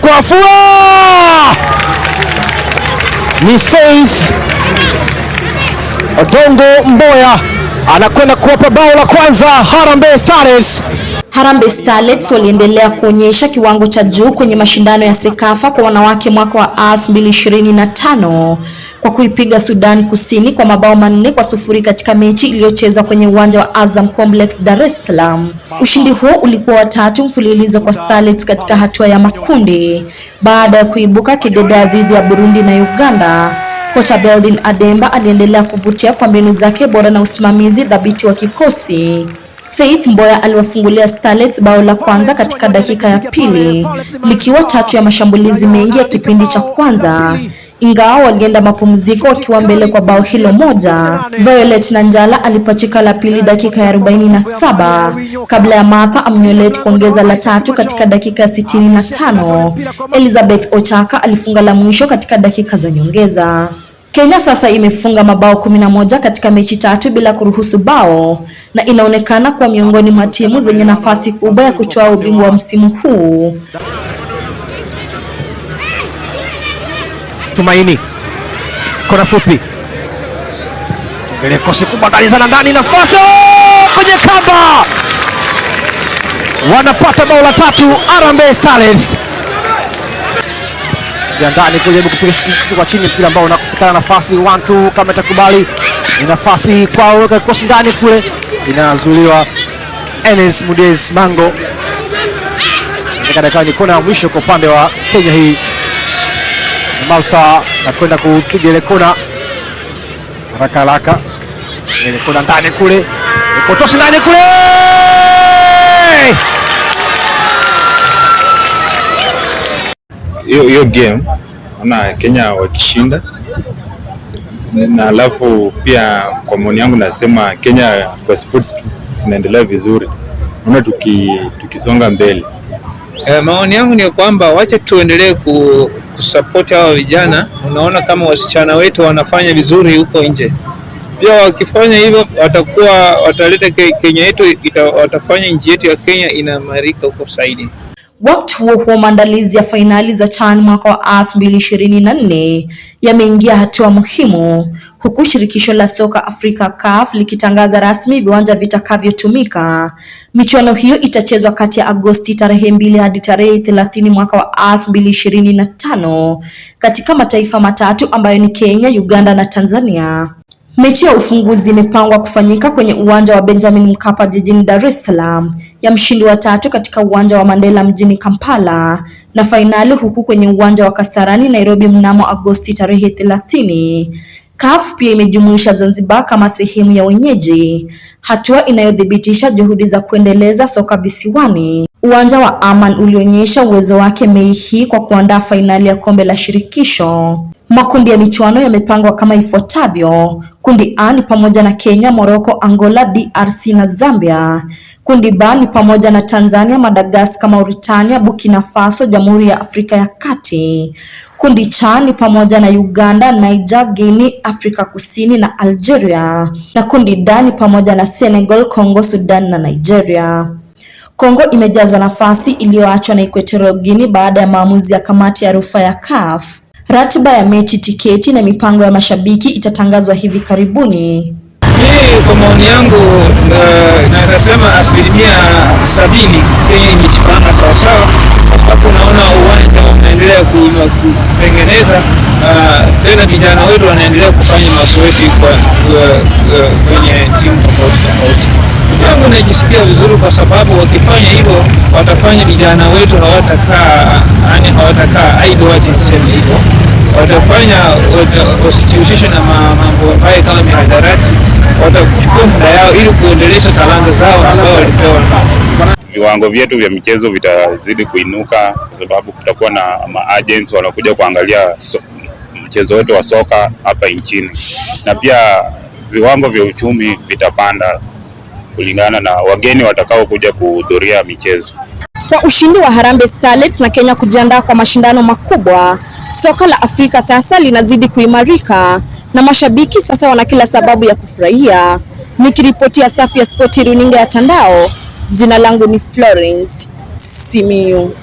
kwa Afua, ni Faith Odongo Mboya anakwenda kuwapa bao la kwanza Harambee Starlets. Harambee Starlets waliendelea kuonyesha kiwango cha juu kwenye mashindano ya Sekafa kwa wanawake mwaka wa 2025 kwa kuipiga Sudan Kusini kwa mabao 4-0 katika mechi iliyochezwa kwenye uwanja wa Azam Complex, Dar es Salaam. Ushindi huo ulikuwa wa 3 mfululizo kwa Starlets katika hatua ya makundi baada ya kuibuka kidedea dhidi ya Burundi na Uganda. Kocha Beldin Ademba aliendelea kuvutia kwa mbinu zake bora na usimamizi dhabiti wa kikosi. Faith Mboya aliwafungulia Starlets bao la kwanza katika dakika ya pili, likiwa chachu ya mashambulizi mengi ya kipindi cha kwanza, ingawa walienda mapumziko wakiwa mbele kwa bao hilo moja. Violet Nanjala alipachika la pili dakika ya 47 kabla ya Martha Amnyolet kuongeza la tatu katika dakika ya 65. Elizabeth Ochaka alifunga la mwisho katika dakika za nyongeza. Kenya sasa imefunga mabao 11 katika mechi 3 bila kuruhusu bao na inaonekana kuwa miongoni mwa timu zenye nafasi kubwa ya kutoa ubingwa wa msimu huu. Tumaini kona fupi, ile kosi kubwa ndani nafasi kwenye kamba, wanapata bao la 3 Harambee Starlets. Ndani kujaribu kupiga shuti kwa chini, mpira ambao unakosekana nafasi 1-2 kama itakubali, ni nafasi kwa weka kosi ndani kule, inazuiliwa. Enes Mudez Mango dakika ni kona ya mwisho kwa upande wa Kenya hii. Martha anakwenda kupiga ile kona haraka, ile kona ndani kule, kotosi ndani kule. Hiyo game na Kenya wakishinda, na alafu pia kwa maoni yangu nasema Kenya kwa sports tunaendelea vizuri, naona tukisonga mbele. Maoni yangu ni kwamba wacha tuendelee kusupport hawa vijana. Unaona kama wasichana wetu wanafanya vizuri huko nje, pia wakifanya hivyo wataleta Kenya yetu, watafanya nchi yetu ya Kenya inaimarika huko zaidi. Wakati huo maandalizi ya fainali za CHAN mwaka wa 2024 yameingia hatua muhimu, huku shirikisho la soka Afrika CAF likitangaza rasmi viwanja vitakavyotumika. Michuano hiyo itachezwa kati ya Agosti tarehe 2 hadi tarehe 30 mwaka wa 2025 katika mataifa matatu ambayo ni Kenya, Uganda na Tanzania. Mechi ya ufunguzi imepangwa kufanyika kwenye uwanja wa Benjamin Mkapa jijini Dar es Salaam, ya mshindi wa 3 katika uwanja wa Mandela mjini Kampala, na fainali huku kwenye uwanja wa Kasarani Nairobi mnamo Agosti tarehe 30. CAF pia imejumuisha Zanzibar kama sehemu ya wenyeji, hatua inayodhibitisha juhudi za kuendeleza soka visiwani. Uwanja wa Aman ulionyesha uwezo wake Mei hii kwa kuandaa fainali ya kombe la shirikisho. Makundi ya michuano yamepangwa kama ifuatavyo. Kundi A ni pamoja na Kenya, Morocco, Angola, DRC na Zambia. Kundi B ni pamoja na Tanzania, Madagascar, Mauritania, Burkina Faso, Jamhuri ya Afrika ya Kati. Kundi C ni pamoja na Uganda, Niger, Guinea, Afrika Kusini na Algeria. Na kundi D ni pamoja na Senegal, Congo, Sudan na Nigeria. Kongo imejaza nafasi iliyoachwa na Equatorial Guinea baada ya maamuzi ya kamati ya rufaa ya CAF. Ratiba ya mechi, tiketi na mipango ya mashabiki itatangazwa hivi karibuni. Mimi kwa maoni yangu nasema 70% Kenya imejipanga sawasawa, kwa sababu unaona uwanja unaendelea kutengeneza, tena vijana wetu wanaendelea kufanya mazoezi kwenye timu tofauti. Yangu najisikia vizuri kwa sababu wakifanya hivyo watafanya vijana wetu hawatakaa idle, waje niseme hivyo. Watafanya wasijihusishe na mambo haya kama mihadarati, watachukua muda yao ili kuendeleza talanta zao ambao walipewa. Viwango vyetu vya michezo vitazidi kuinuka kwa sababu kutakuwa na agents wanakuja kuangalia mchezo wetu wa soka hapa nchini, na pia viwango vya uchumi vitapanda kulingana na wageni watakao kuja kuhudhuria michezo. Kwa ushindi wa Harambee Starlets na Kenya kujiandaa kwa mashindano makubwa, soka la Afrika sasa linazidi kuimarika na mashabiki sasa wana kila sababu ya kufurahia. Nikiripotia Safi ya Spoti, runinga ya Tandao, jina langu ni Florence Simiyu.